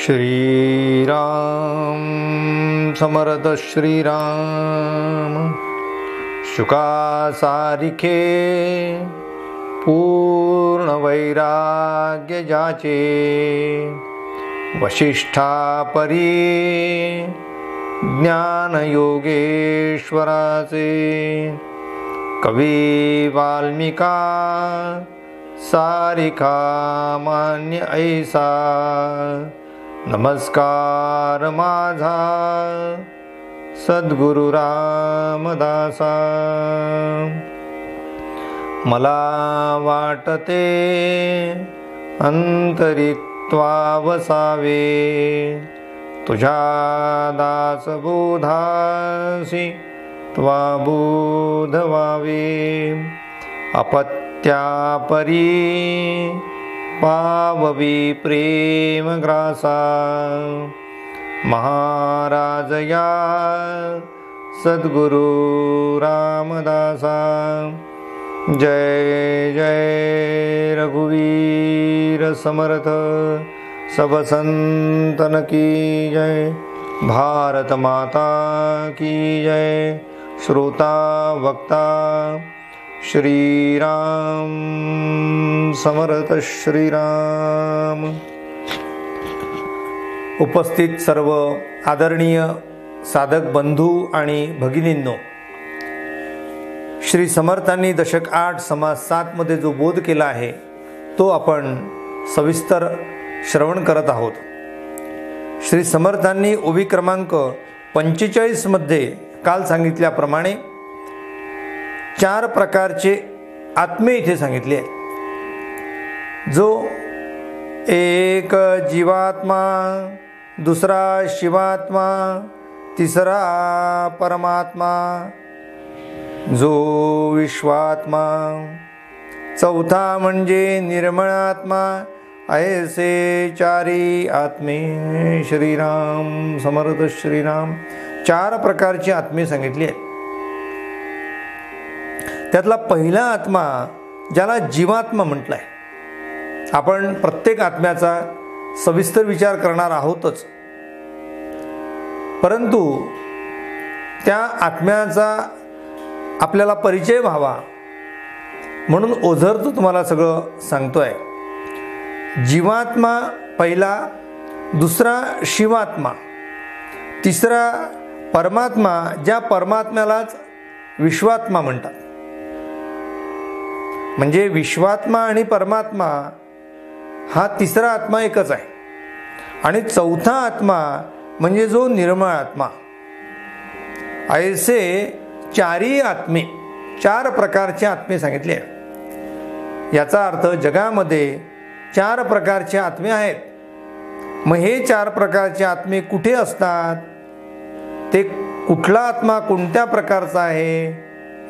श्रीराम समर्थ श्रीराम शुकासारिखे पूर्ण वैराग्य जाचे वशिष्ठा परी ज्ञान योगेश्वराचे कवी वाल्मिका सारिखा मान्य ऐसा नमस्कार माझा सद्गुरु रामदासा। मला वाटते अंतरित्वा वसावे तुझ्या दासबोधासी त्वा बोध व्हावे अपत्यापरी पाववी प्रेम ग्रासा महाराज या सद्गुरु रामदासा। जय जय रघुवीर समर्थ सब संतन की जय। भारत माता की जय। श्रोता वक्ता श्रीराम समर्थ श्रीराम। उपस्थित सर्व आदरणीय साधक बंधू आणि भगिनींनो, श्री समर्थांनी दशक 8 समास 7 मध्ये जो बोध केला आहे तो आपण सविस्तर श्रवण करत आहोत। श्री समर्थांनी ओवी क्रमांक 45 मध्ये काल सांगितल्याप्रमाणे 4 प्रकारचे आत्मे इथे सांगितले आहेत। जो एक जीवात्मा, दुसरा शिवात्मा, तिसरा परमात्मा, जो विश्वात्मा, चौथा म्हणजे निर्मळात्मा, ऐसे 4 आत्मे श्रीराम समर्थ श्रीराम। 4 प्रकारचे आत्मे सांगितले आहेत। त्यातला पहिला आत्मा ज्याला जीवात्मा म्हटलाय, आपण प्रत्येक आत्म्याचा सविस्तर विचार करणार आहोतच, परंतु त्या आत्म्याचा आपल्याला परिचय व्हावा म्हणून ओझरतो तुम्हाला सगळं सांगतोय। जीवात्मा पहिला, दुसरा शिवात्मा, तिसरा परमात्मा, ज्या परमात्म्यालाच विश्वात्मा म्हणतात। म्हणजे विश्वात्मा आणि परमात्मा हा तिसरा आत्मा एकच आहे। आणि चौथा आत्मा म्हणजे जो निर्मळ आत्मा। ऐसे 4 आत्मे, 4 प्रकारचे आत्मे सांगितले। याचा अर्थ जगामध्ये 4 प्रकारचे आत्मे आहेत। मग हे 4 प्रकारचे आत्मे कुठे असतात, ते कुठला आत्मा कोणत्या प्रकारचा आहे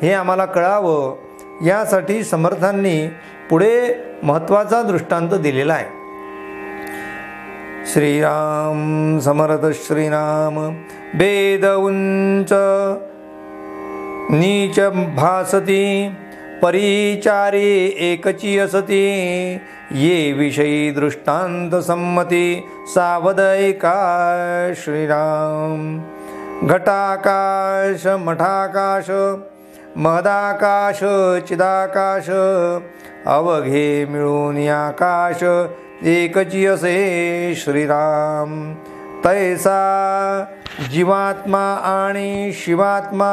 हे आम्हाला कळावं, यासाठी समर्थांनी पुढे महत्त्वाचा दृष्टांत दिलेला आहे। श्रीराम समर्थ श्रीराम। वेद उंच नीच भासती परिचारी एकची असती ये विषयी दृष्टांत संमती सावध ऐका श्रीराम। घटाकाश मठाकाश महदाकाश चिदाकाश अवघे मिळून आकाश एकची असे श्रीराम। तैसा जीवात्मा आणि शिवात्मा,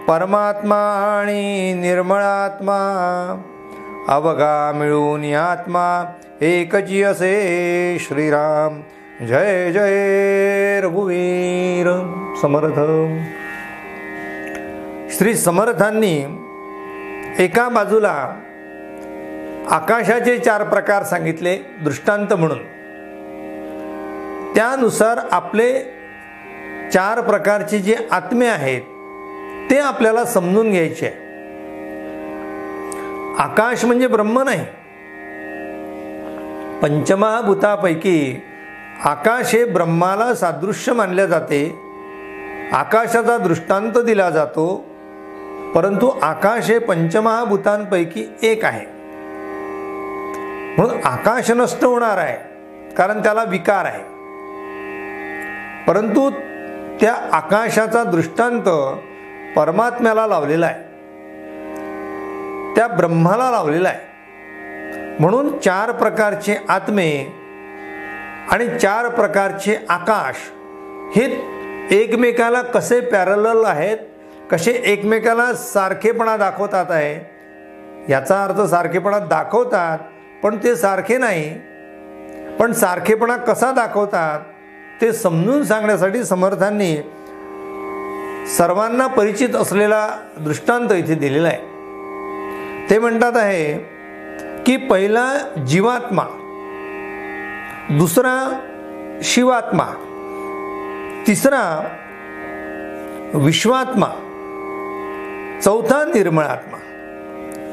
परमात्मा आणि निर्मळात्मा, अवघा मिळून आत्मा एकची असे श्रीराम। जय जय रघुवीर समर्थ। श्री समर्थांनी एका बाजूला आकाशाचे 4 प्रकार सांगितले दृष्टांत म्हणून, त्यानुसार आपले 4 प्रकारचे जे आत्मे आहेत ते आपल्याला समजून घ्यायचे आहे। आकाश म्हणजे ब्रह्म नाही। पंचमहाभूतापैकी आकाश हे ब्रह्माला सादृश्य मानले जाते, आकाशाचा दृष्टांत दिला जातो, परंतु आकाश हे पंचमहाभूतांपैकी एक आहे। म्हणून आकाश नष्ट होणार आहे, कारण त्याला विकार आहे। परंतु त्या आकाशाचा दृष्टांत परमात्म्याला लावलेला आहे, त्या ब्रह्माला लावलेला आहे. म्हणून 4 प्रकारचे आत्मे आणि 4 प्रकारचे आकाश हे एकमेकाला कसे पॅरलल आहेत, कसे एकमेकाला सारखेपणा दाखवतात आहे. याचा अर्थ सारखेपणा दाखवतात पण ते सारखे नाही, पण सारखेपणा कसा दाखवतात ते समजून सांगण्यासाठी समर्थांनी सर्वांना परिचित असलेला दृष्टांत इथे दिलेला आहे. ते म्हणतात आहे की पहिला जीवात्मा, दुसरा शिवात्मा, तिसरा विश्वात्मा, चौथा निर्मळात्मा.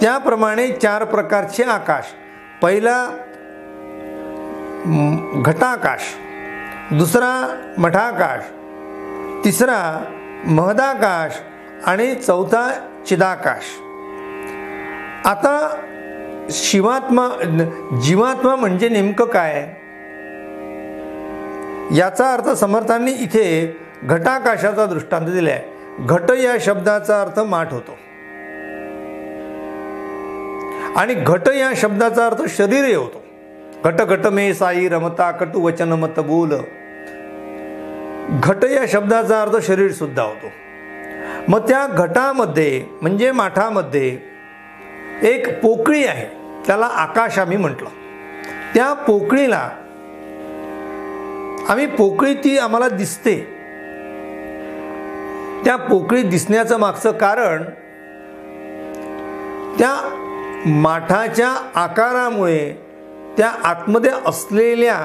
त्याप्रमाणे 4 प्रकारचे आकाश. पहिला घटाकाश, दुसरा मठाकाश, तिसरा महदाकाश आणि चौथा चिदाकाश. आता जीवात्मा म्हणजे नेमकं काय, याचा अर्थ समर्थांनी इथे घटाकाशाचा दृष्टांत दिलाय. घट या शब्दाचा अर्थ माठ होतो आणि घट या शब्दाचा अर्थ शरीर होतो. घट घट मे साई रमता कटु वचन मत बोल. घट या शब्दाचा अर्थ शरीर सुद्धा होतो. मग त्या घटामध्ये म्हणजे माठामध्ये एक पोकळी आहे, त्याला आकाश आम्ही म्हटलं. त्या पोकळीला पोकळी ती आम्हाला दिसते. त्या पोकळी दिसण्याचं मागचं कारण त्या माठाच्या आकारामुळे त्या आतमध्ये असलेल्या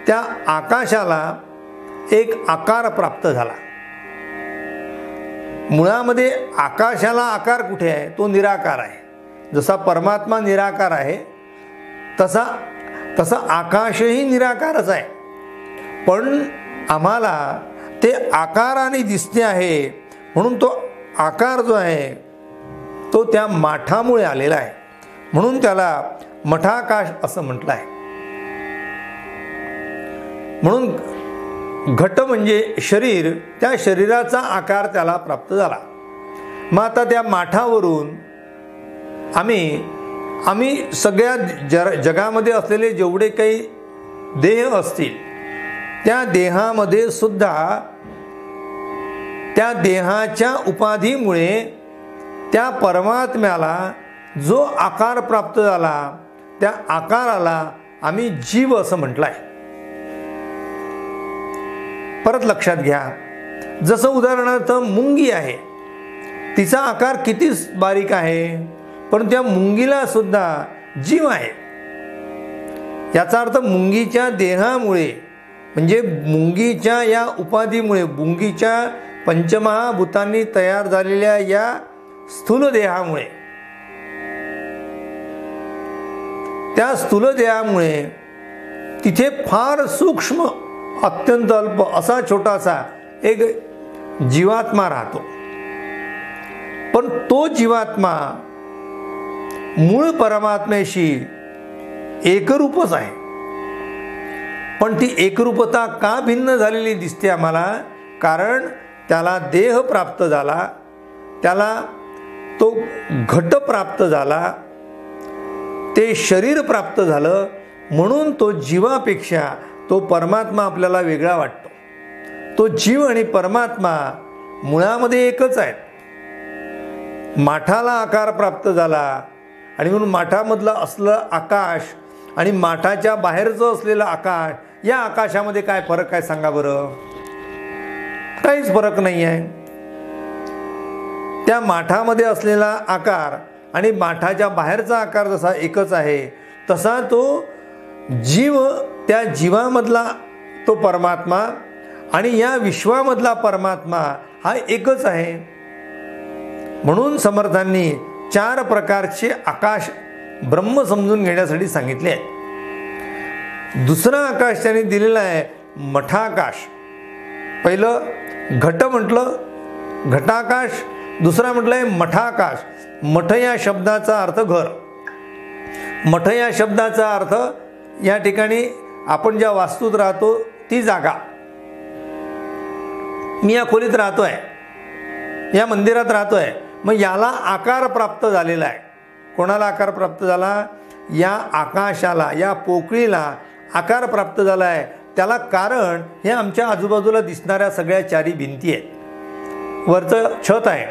त्या आकाशाला एक आकार प्राप्त झाला. मुळामध्ये आकाशाला आकार कुठे आहे, तो निराकार आहे. जसा परमात्मा निराकार आहे तसा आकाशही निराकारच आहे. पण आम्हाला ते आकाराने दिसते आहे, म्हणून तो आकार जो आहे तो त्या माठामुळे आलेला आहे, म्हणून त्याला मठाकाश असं म्हटलं आहे. म्हणून घट म्हणजे शरीर, त्या शरीराचा आकार त्याला प्राप्त झाला. मग आता त्या माठावरून आम्ही सगळ्या जगामध्ये असलेले जेवढे काही देह असतील त्या देहामध्ये सुद्धा त्या देहाच्या उपाधीमुळे त्या परमात्म्याला जो आकार प्राप्त झाला त्या आकाराला आम्ही जीव असं म्हटलं आहे. परत लक्षात घ्या, जसं उदाहरणार्थ मुंगी आहे, तिचा आकार किती बारीक आहे, पण त्या मुंगीला सुद्धा जीव आहे. याचा अर्थ मुंगीच्या देहामुळे म्हणजे मुंगीच्या या उपाधीमुळे, मुंगीच्या पंचमहाभूतांनी तयार झालेल्या या स्थूल देहामुळे, त्या स्थूल देहामुळे तिथे फार सूक्ष्म अत्यंत अल्प असा छोटासा एक जीवात्मा राहतो. पण तो जीवात्मा मूळ परमात्म्याशी एकरूपच आहे. पण ती एकरूपता का भिन्न झालेली दिसते आम्हाला, कारण त्याला देह प्राप्त झाला, त्याला तो घट प्राप्त झाला, ते शरीर प्राप्त झालं, म्हणून तो जीवापेक्षा तो परमात्मा आपल्याला वेगळा वाटतो. तो जीव आणि परमात्मा मुळामध्ये एकच आहे. माठाला आकार प्राप्त झाला आणि म्हणून माठामधलं असलं आकाश आणि माठाच्या बाहेरचं असलेलं आकाश, या आकाशामध्ये काय फरक आहे सांगा बरं? काहीच फरक नाही आहे. त्या माठामध्ये असलेला आकार आणि माठाच्या बाहेरचा आकार जसा एकच आहे, तसा तो जीव, त्या जीवामधला तो परमात्मा आणि या विश्वामधला परमात्मा हा एकच आहे. म्हणून समर्थांनी 4 प्रकारचे आकाश ब्रह्म समजून घेण्यासाठी सांगितले आहे. दुसरा आकाश त्यांनी दिलेला आहे मठाकाश. पहिलं घट म्हटलं, घटाकाश. दुसरा म्हटलंय मठाकाश. मठ या शब्दाचा अर्थ घर. मठ या शब्दाचा अर्थ या ठिकाणी आपण ज्या वास्तूत राहतो ती जागा. मी या खोलीत राहतोय, या मंदिरात राहतोय, मग याला आकार प्राप्त झालेला आहे. कोणाला आकार प्राप्त झाला? या आकाशाला, या पोकळीला आकार प्राप्त झाला आहे. त्याला कारण हे आमच्या आजूबाजूला दिसणाऱ्या सगळ्या चारी भिंती आहेत. वरचं छत आहे,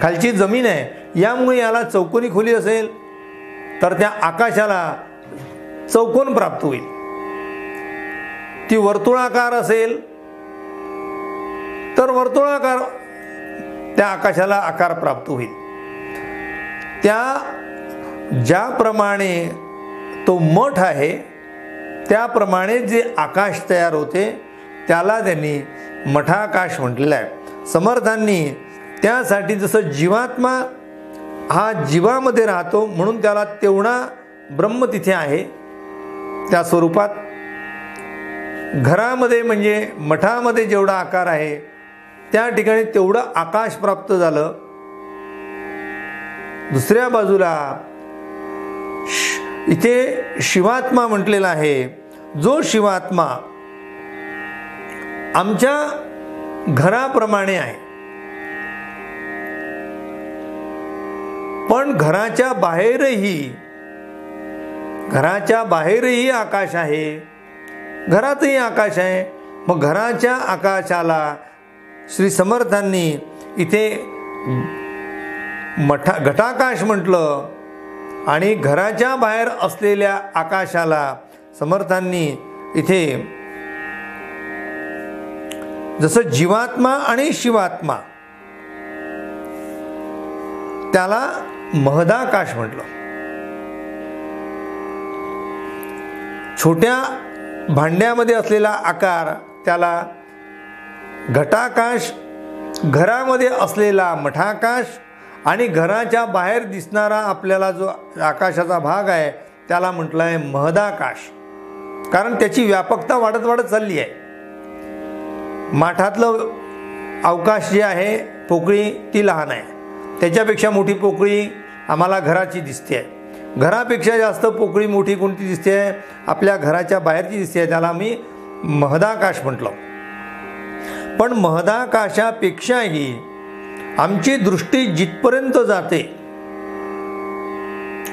खालची जमीन आहे. यामुळे याला चौकोनी खोली असेल तर त्या आकाशाला चौकोन प्राप्त होईल. ती वर्तुळाकार असेल तर वर्तुळाकार त्या आकाशाला आकार प्राप्त होईल. ज्याप्रमाणे तो मठ आहे त्याप्रमाणे जे आकाश तयार होते त्याला त्यांनी मठाकाश म्हटलेलं आहे. समर्थांनी त्यासाठी जसं जीवात्मा हा जीवामध्ये राहतो म्हणून त्याला तेवढा ब्रह्म तिथे आहे त्या स्वरूपात, घरामध्ये म्हणजे मठामध्ये जेवढा आकार आहे त्या ठिकाणी तेवढं आकाश प्राप्त झालं. दुसऱ्या बाजूला इथे शिवात्मा म्हटलेला आहे. जो शिवात्मा आमच्या घराप्रमाणे आहे, पण घराच्या बाहेरही आकाश आहे, घरातही आकाश आहे. मग घराच्या आकाशाला श्री समर्थांनी इथे घटाकाश म्हटलं आणि घराच्या बाहेर असलेल्या आकाशाला समर्थांनी इथे जसं जीवात्मा आणि शिवात्मा त्याला महदाकाश म्हटलं. छोट्या भांड्यामध्ये असलेला आकार त्याला घटाकाश, घरामध्ये असलेला मठाकाश आणि घराच्या बाहेर दिसणारा आपल्याला जो आकाशाचा भाग आहे त्याला म्हटलं आहे महदाकाश. कारण त्याची व्यापकता वाढत वाढत चालली आहे. माठातलं अवकाश जे आहे, पोकळी ती लहान आहे, त्याच्यापेक्षा मोठी पोकळी आम्हाला घराची दिसते आहे. घरापेक्षा जास्त पोकळी मोठी कोणती दिसते आहे? आपल्या घराच्या बाहेरची दिसते आहे, त्याला मी महदाकाश म्हटलं. पण महदाकाशापेक्षाही आमची दृष्टी जिथपर्यंत जाते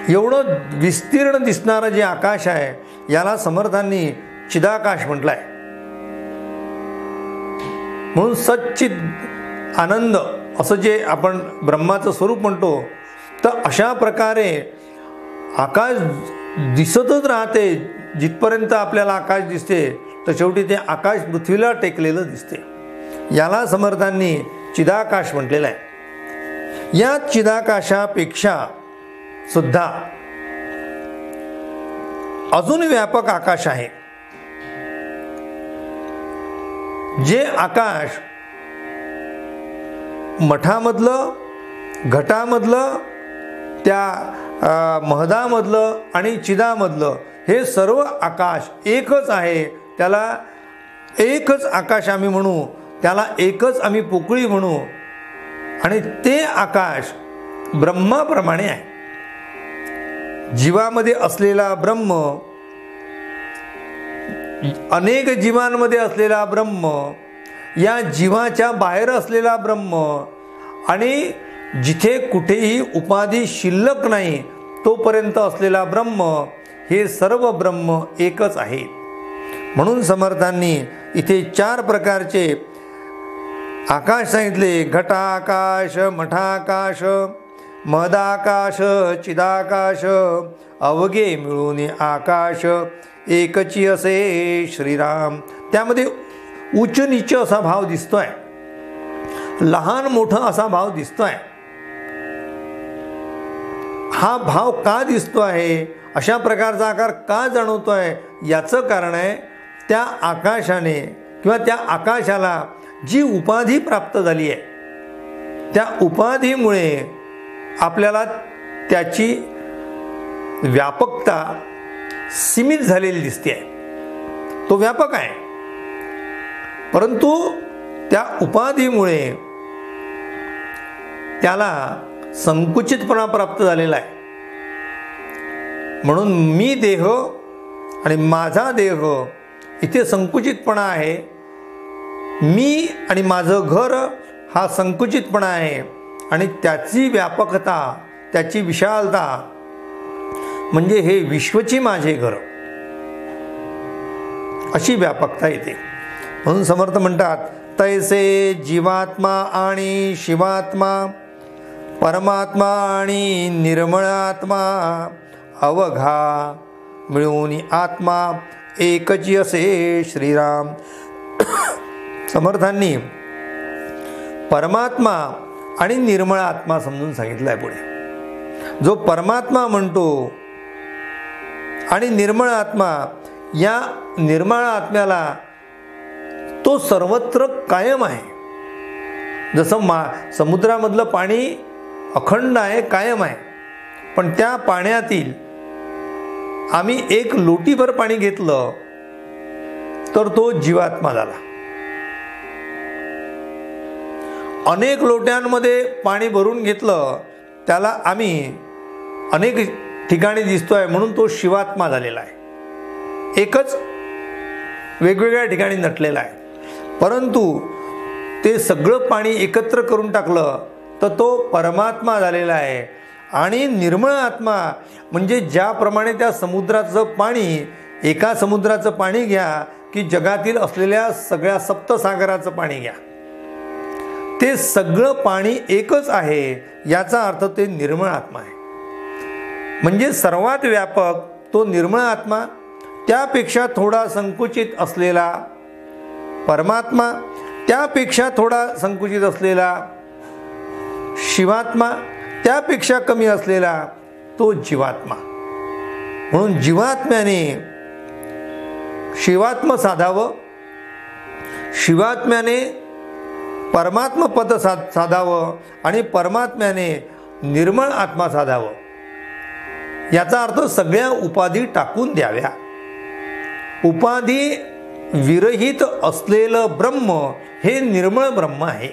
एवढं विस्तीर्ण दिसणारं जे आकाश आहे याला समर्थांनी चिदाकाश म्हटलंय. म्हणून सच्चित आनंद असं जे आपण ब्रह्माचं स्वरूप म्हणतो, तर अशा प्रकारे आकाश दिसतच राहते. जिथपर्यंत आपल्याला आकाश दिसते तर शेवटी ते आकाश पृथ्वीला टेकलेलं दिसते. याला समर्थांनी चिदाकाश म्हटलेलं आहे. या चिदाकाशापेक्षा सुद्धा अजून व्यापक आकाश आहे. जे आकाश मठामधलं, घटामधलं, त्या महदामधलं आणि चिदामधलं हे सर्व आकाश एकच आहे. त्याला एकच आकाश आम्ही म्हणू, त्याला एकच आम्ही पोकळी म्हणू. आणि ते आकाश ब्रह्माप्रमाणे आहे. जीवामध्ये असलेला ब्रह्म, अनेक जीवांमध्ये असलेला ब्रह्म, या जीवाच्या बाहेर असलेला ब्रह्म आणि जिथे कुठेही उपाधी शिल्लक नाही तोपर्यंत असलेला ब्रह्म, हे सर्व ब्रह्म एकच आहे. म्हणून समर्थांनी इथे 4 प्रकारचे आकाश सांगितले. घटाकाश, मठाकाश, महदाकाश, चिदाकाश, अवघे मिळून आकाश एकची असे श्रीराम. त्यामध्ये उच्च नीच असा भाव दिसतोय, लहान मोठं असा भाव दिसतोय. हा भाव का दिसतो आहे, अशा प्रकारचा आकार का जाणवतोय, याचं कारण आहे त्या आकाशाने किंवा त्या आकाशाला जी उपाधी प्राप्त झाली आहे, त्या उपाधीमुळे आपल्याला त्याची व्यापकता सीमित झालेली दिसते आहे. तो व्यापक आहे, परंतु त्या उपाधीमुळे त्याला संकुचितपणा प्राप्त झालेला आहे. म्हणून मी देह आणि माझा देह इथे संकुचितपणा आहे. मी आणि माझं घर हा संकुचितपणा आहे आणि त्याची व्यापकता, त्याची विशालता म्हणजे हे विश्वची माझे घर, अशी व्यापकता येते. म्हणून समर्थ म्हणतात, तैसे जीवात्मा आणि शिवात्मा, परमात्मा आणि निर्मळ आत्मा, अवघा मिळून आत्मा एकची असे श्रीराम. समर्थांनी परमात्मा आणि निर्मळ आत्मा समजून सांगितलाय पुढे. जो परमात्मा म्हणतो आणि निर्मळ आत्मा, या निर्मळ आत्म्याला तो सर्वत्र कायम आहे. जसं समुद्रामधलं पाणी अखंड आहे, कायम आहे, पण त्या पाण्यातील आम्ही एक लोटीभर पाणी घेतलं तर तो जीवात्मा झाला. अनेक लोट्यांमध्ये पाणी भरून घेतलं, त्याला आम्ही अनेक ठिकाणी दिसतोय म्हणून तो शिवात्मा झालेला आहे. एकच वेगवेगळ्या ठिकाणी नटलेला आहे. परंतु ते सगळं पाणी एकत्र करून टाकलं तर तो परमात्मा झालेला आहे. आणि निर्मळ आत्मा म्हणजे ज्याप्रमाणे त्या समुद्राचं पाणी, एका समुद्राचं पाणी घ्या की जगातील असलेल्या सगळ्या सप्तसागराचं पाणी घ्या, ते सगळं पाणी एकच आहे, याचा अर्थ ते निर्मळ आत्मा आहे. म्हणजे सर्वात व्यापक तो निर्मळ आत्मा, त्यापेक्षा थोडा संकुचित असलेला परमात्मा, त्यापेक्षा थोडा संकुचित असलेला शिवात्मा, त्यापेक्षा कमी असलेला तो जीवात्मा. म्हणून जीवात्म्याने शिवात्म साधावं, शिवात्म्याने परमात्म पद साधावं आणि परमात्म्याने निर्मळ आत्मा साधावं. याचा अर्थ सगळ्या उपाधी टाकून द्याव्या. उपाधी विरहित असलेलं ब्रह्म हे निर्मळ ब्रह्म आहे.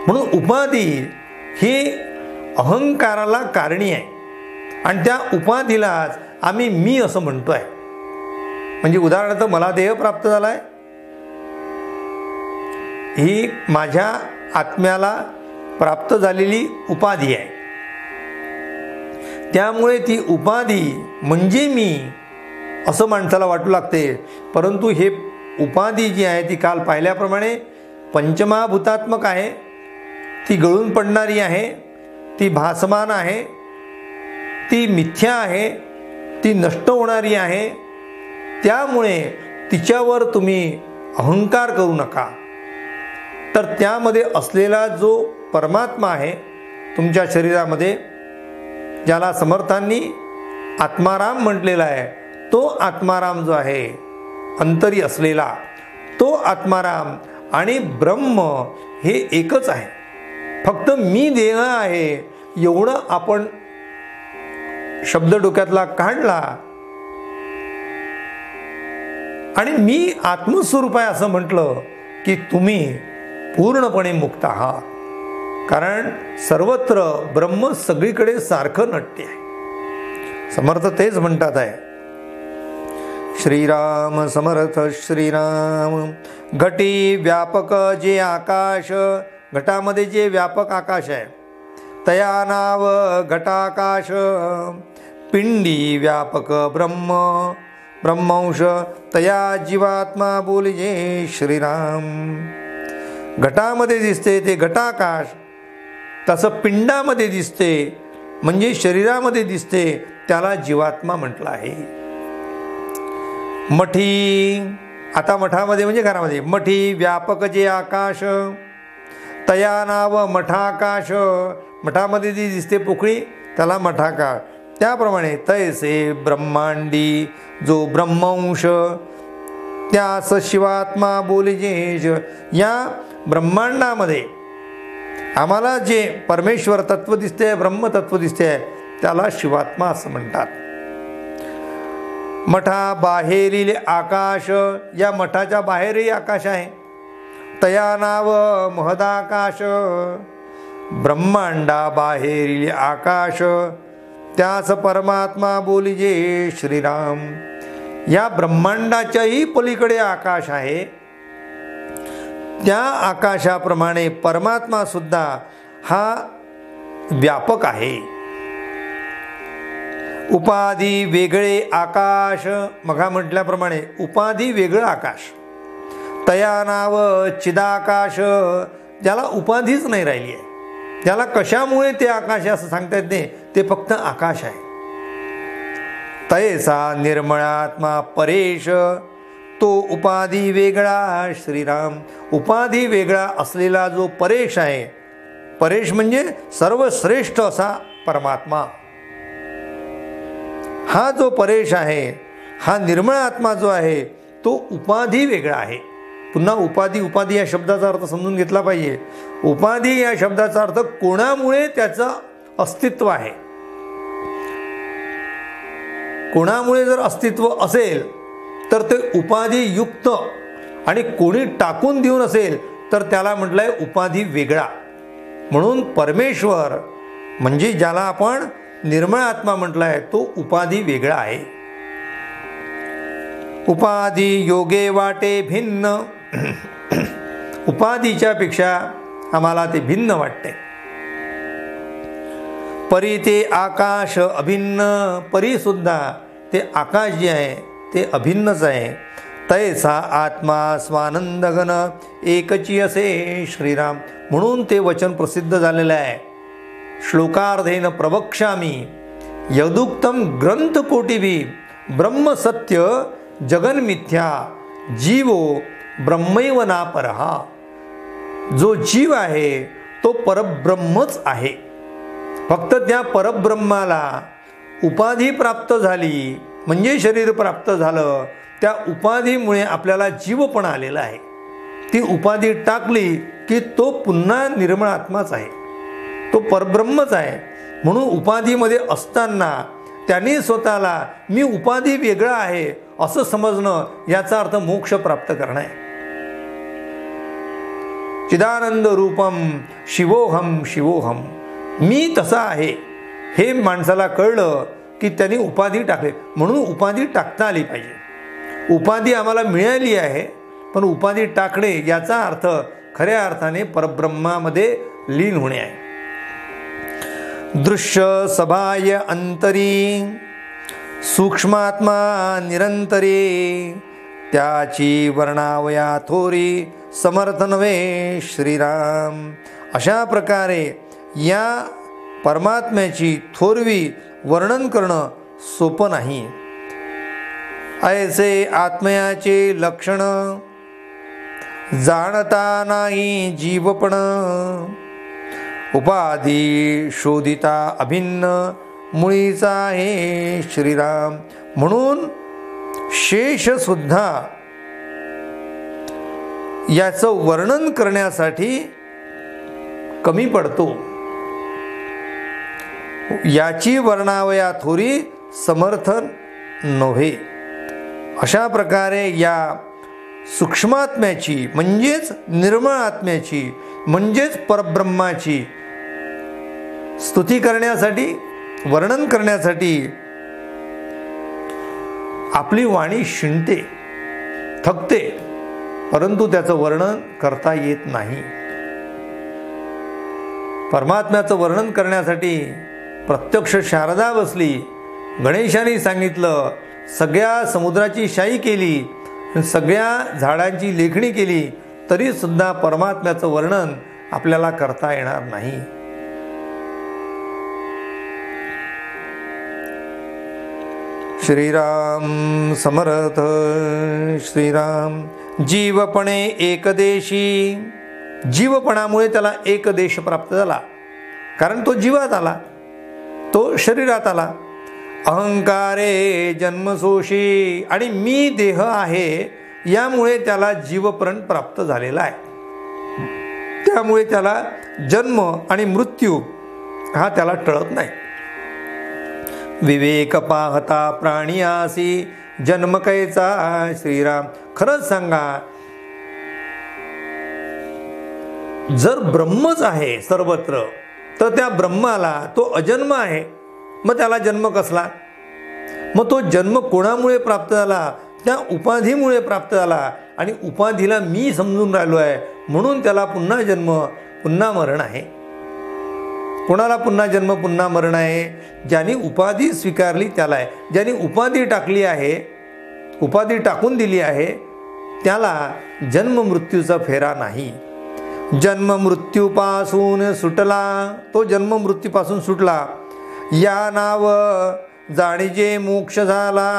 म्हणून उपाधी ही अहंकाराला कारणी आहे आणि त्या उपाधीलाच आम्ही मी असं म्हणतोय. म्हणजे उदाहरणार्थ मला देह प्राप्त झालाय, ही माझ्या आत्म्याला प्राप्त झालेली उपाधी आहे. त्यामुळे ती उपाधी म्हणजे मी असं माणसाला वाटू लागते. परंतु हे उपाधी जी आहे ती काल पाहिल्याप्रमाणे पंचमहाभूतात्मक आहे, ती गळून पडणारी आहे, ती भासमान आहे, ती मिथ्या आहे, ती नष्ट होणारी आहे. त्यामुळे तिच्यावर तुम्ही अहंकार करू नका. तर त्यामध्ये असलेला जो परमात्मा आहे तुमच्या शरीरामध्ये, ज्याला समर्थांनी आत्माराम म्हटलेला आहे, तो आत्माराम जो आहे अंतरी असलेला, तो आत्माराम आणि ब्रह्म हे एकच आहे. फक्त मी देह आहे एवढं आपण शब्द डोक्यातला काढला आणि मी आत्मस्वरूप आहे असं म्हटलं की तुम्ही पूर्णपणे मुक्त आहात. कारण सर्वत्र ब्रह्म सगळीकडे सारखं नाट्य आहे. समर्थ तेच म्हणतात आहे, श्रीराम समर्थ श्रीराम. घटी व्यापक जे आकाश, घटामध्ये जे व्यापक आकाश आहे, तया नाव घटाकाश. पिंडी व्यापक ब्रह्म, ब्रह्मांश तया जीवात्मा बोलिजे श्रीराम. घटामध्ये दिसते ते घटाकाश, तसं पिंडामध्ये दिसते म्हणजे शरीरामध्ये दिसते, त्याला जीवात्मा म्हटलं आहे. मठी, आता मठामध्ये म्हणजे घरामध्ये, मठी व्यापक जे आकाश, तया नाव मठाकाश. मठामध्ये जी दिसते पोकळी त्याला मठाकाश. त्याप्रमाणे तैसे ब्रह्मांडी जो ब्रह्मांश, त्यास शिवात्मा बोलिजे. या ब्रह्मांडामध्ये आम्हाला जे परमेश्वर तत्व दिसते, ब्रह्मतत्व दिसते, त्याला शिवात्मा असं म्हणतात. मठा बाहेरील आकाश, या मठाच्या बाहेरही आकाश आहे, तया नाव महदाकाश. ब्रह्मांडा बाहेरील आकाश, त्यास परमात्मा बोलिजे श्रीराम. या ब्रह्मांडाच्याही पलीकडे आकाश आहे, त्या आकाशाप्रमाणे परमात्मा सुद्धा हा व्यापक आहे. उपाधी वेगळे आकाश, मघा म्हटल्याप्रमाणे उपाधी वेगळं आकाश. तया नाव चिदाकाश, ज्याला उपाधीच नाही राहिली आहे, त्याला कशामुळे ते आकाश आहे असं सांगता येत नाही, ते फक्त आकाश आहे. तैसा निर्मळात्मा परेश, तो उपाधी वेगळा श्रीराम. उपाधी वेगळा असलेला जो परेश आहे, परेश म्हणजे सर्वश्रेष्ठ असा परमात्मा, हा जो परेश आहे, हा निर्मळ आत्मा जो आहे तो उपाधी वेगळा आहे. पुन्हा उपाधी या शब्दाचा अर्थ समजून घेतला पाहिजे. उपाधी या शब्दाचा अर्थ कोणामुळे त्याचं अस्तित्व आहे. कोणामुळे जर अस्तित्व असेल तर ते उपाधियुक्त, आणि कोणी टाकून देऊन असेल तर त्याला म्हटलंय उपाधी वेगळा. म्हणून परमेश्वर म्हणजे ज्याला आपण निर्मळ आत्मा म्हटलाय तो उपाधी वेगळा आहे. उपाधी योगे वाटे भिन्न, उपाधीच्या पेक्षा आम्हाला ते भिन्न वाटते. परी ते आकाश अभिन्न, परी सुद्धा ते आकाश जे आहे ते अभिन्नच आहे. तैसा आत्मा स्वानंदगण एकची असे श्रीराम. म्हणून ते वचन प्रसिद्ध झालेलं आहे. श्लोकार्धेन प्रवक्ष्यामि यदुक्तम ग्रंथकोटिभी ब्रह्मसत्य जगन्मिथ्या जीवो ब्रह्मैव नापरहा. जो जीव आहे तो परब्रह्मच आहे. फक्त त्या परब्रह्माला उपाधी प्राप्त झाली म्हणजे शरीर प्राप्त झालं, त्या उपाधीमुळे आपल्याला जीवपण आलेला आहे. ती उपाधी टाकली की तो पुन्हा निर्मळ आत्माच आहे, तो परब्रह्मच आहे. म्हणून उपाधीमध्ये असताना त्यांनी स्वतःला मी उपाधी वेगळा आहे असं समजणं, याचा अर्थ मोक्ष प्राप्त करणं आहे. चिदानंद रूपम शिवोहम शिवोहम, मी तसा आहे हे माणसाला कळलं की त्यांनी उपाधी टाकले. म्हणून उपाधी टाकता आली पाहिजे. उपाधी आम्हाला मिळाली आहे, पण उपाधी टाकणे याचा अर्थ खऱ्या अर्थाने परब्रह्मामध्ये लीन होणे आहे. दृश्य सभाय अंतरी सूक्ष्मात्मा निरंतरी, त्याची वर्णावया थोरी समर्थ नव्हे श्रीराम. अशा प्रकारे या परमात्म्याची थोरवी वर्णन करणं सोपं नाही. ऐसे आत्म्याचे लक्षण जाणता नाही जीवपण, उपाधी शोधिता अभिन्न मुळीचा आहे श्रीराम. म्हणून शेष सुद्धा याचं वर्णन करण्यासाठी कमी पडतो. याची वर्णावया थोरी समर्थन नव्हे. अशा प्रकारे या सूक्ष्मात्म्याची म्हणजेच निर्मळ आत्म्याची म्हणजेच परब्रह्माची स्तुती करण्यासाठी, वर्णन करण्यासाठी आपली वाणी शिणते, थकते, परंतु त्याचं वर्णन करता येत नाही. परमात्म्याचं वर्णन करण्यासाठी प्रत्यक्ष शारदा बसली, गणेशाने सांगितलं, सगळ्या समुद्राची शाई केली, सगळ्या झाडांची लेखणी केली, तरी सुद्धा परमात्म्याचं वर्णन आपल्याला करता येणार नाही. श्रीराम समर्थ श्रीराम. जीवपणे एकदेशी, जीवपणामुळे त्याला एक देश प्राप्त झाला, कारण तो जीवात आला, तो शरीरात आला. अहंकारे जन्मसोशी, आणि मी देह आहे यामुळे त्याला जीवपण प्राप्त झालेला आहे. त्यामुळे त्याला जन्म आणि मृत्यू हा त्याला टळत नाही. विवेक पाहता प्राणियासी जन्म कैचा श्रीराम. खरंच सांगा, जर ब्रह्मच आहे सर्वत्र तर त्या ब्रह्माला तो अजन्म आहे, मग त्याला जन्म कसला? मग तो जन्म कोणामुळे प्राप्त झाला? त्या उपाधीमुळे प्राप्त झाला. आणि उपाधीला मी समजून राहिलो आहे, म्हणून त्याला पुन्हा जन्म पुन्हा मरण आहे. कोणाला पुन्हा जन्म पुन्हा मरण आहे? ज्यांनी उपाधी स्वीकारली त्याला आहे. ज्यांनी उपाधी टाकली आहे, उपाधी टाकून दिली आहे, त्याला जन्म मृत्यूचा फेरा नाही. जन्म मृत्यूपासून सुटला, तो जन्म मृत्यूपासून सुटला. या नाव जाणीजे मोक्ष झाला.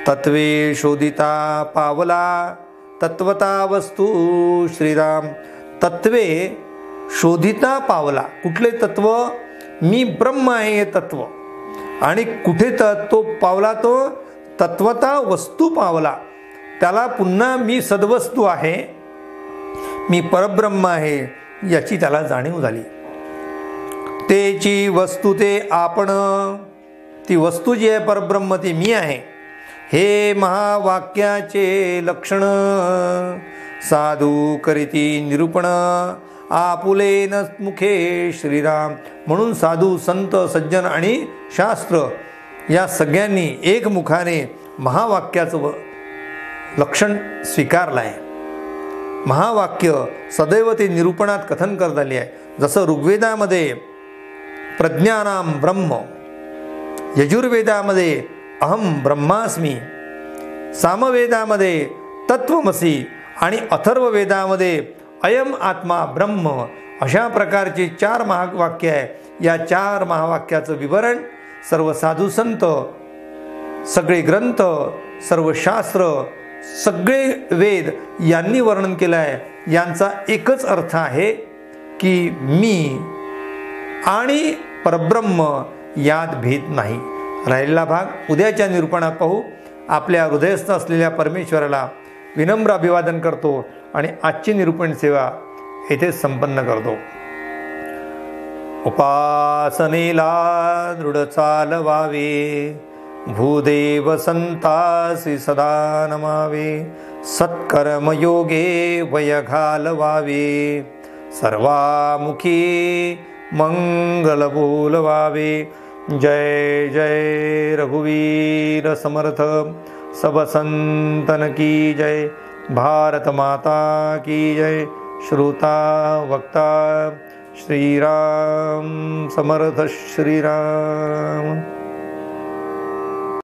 तत्वे शोधिता पावला, तत्वता वस्तू श्रीराम. तत्वे शोधिता पावला. कुठले तत्व? मी ब्रह्म आहे हे तत्व. आणि कुठे तो पावला? तो तत्वता वस्तू पावला. त्याला पुन्हा मी सद्वस्तू आहे, मी परब्रह्म आहे याची त्याला जाणीव झाली. तेची वस्तू ते आपण, ती वस्तू जी आहे परब्रह्म ती मी आहे. हे महावाक्याचे लक्षण साधू करीती निरूपण. आपुले न मुखे श्रीराम. म्हणून साधू संत सज्जन आणि शास्त्र या सगळ्यांनी एकमुखाने महावाक्याचं लक्षण स्वीकारलं आहे. महावाक्य सदैव ते निरूपणात कथन करत आले आहे. जसं ऋग्वेदामध्ये प्रज्ञानाम ब्रह्म, यजुर्वेदामध्ये अहम ब्रह्मास्मी, सामवेदामध्ये तत्वमसी आणि अथर्ववेदामध्ये अयम आत्मा ब्रह्म, अशा प्रकारचे 4 महावाक्य आहे. या 4 महावाक्याचं विवरण सर्व साधू संत, सगळे ग्रंथ, सर्व शास्त्र, सगळे वेद यांनी वर्णन केलं आहे. यांचा एकच अर्थ आहे की मी आणि परब्रह्म यात भेद नाही. राहिलेला भाग उद्याच्या निरूपणात पाहू. आपल्या हृदयस्थ असलेल्या परमेश्वराला विनम्र अभिवादन करतो आणि आजची निरूपण सेवा येथे संपन्न करतो. उपासनेला दृढ चालवावे, भूदेव संतासी सदा नमावे. सत्कर्मयोगे वय घालवावे, सर्वामुखी मंगल बोलवावे. जय जय रघुवीर समर्थ. सब संतन की जय. भारत माता की जय. श्रोता वक्ता श्रीराम समर्थ श्रीराम.